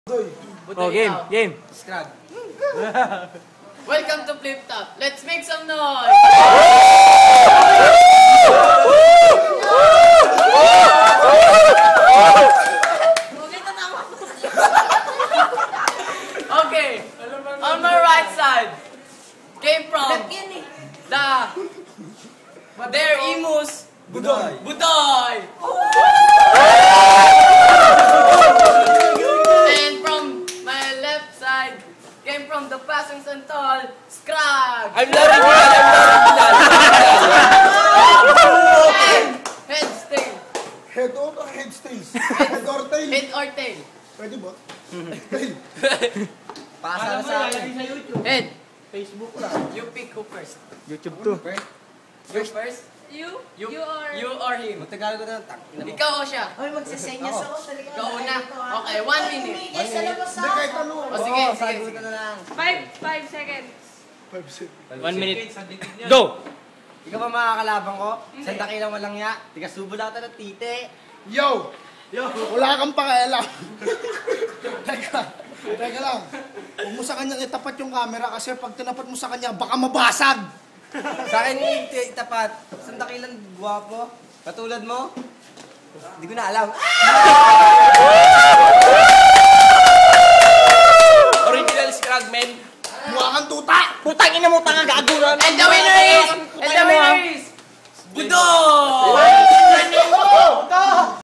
Oh, game. Scrag. Welcome to Flip Top. Let's make some noise. Okay. On my right side came from their emus Budoy. And from my left side came from the Pasong Santol Scrag. I'm not original. And head tail. Head or head stays? Head or tail? Head or tail. Pwede ba? Tail. Pakasala sa akin. Head. Facebook lang. You pick who first. YouTube to. You first. You or him. Magtagalog ko na lang. Ikaw o siya. Hoy, magsisenyas ako. Ikaw una. Okay, 1 minute. Umigay sa labas Hindi, kahit ako. ano. O sige, sige. Sagot na lang. 5 seconds. 5 seconds. 1 minute. Go! Ikaw pa makakalaban ko? Santa kilang walang ya. Tiga subo lang ng tite. Yo! Wala kang pakialam. Teka lang. Huwag mo sa kanyang itapat yung camera kasi pag tinapat mo sa kanya, baka mabasag. Sa akin yung itapat. Santa kilang guwapo. Katulad mo. Hindi ko na alam. Original Scrag, men. Mukha kang tuta. Putang ina mo, tanga gaguran. And the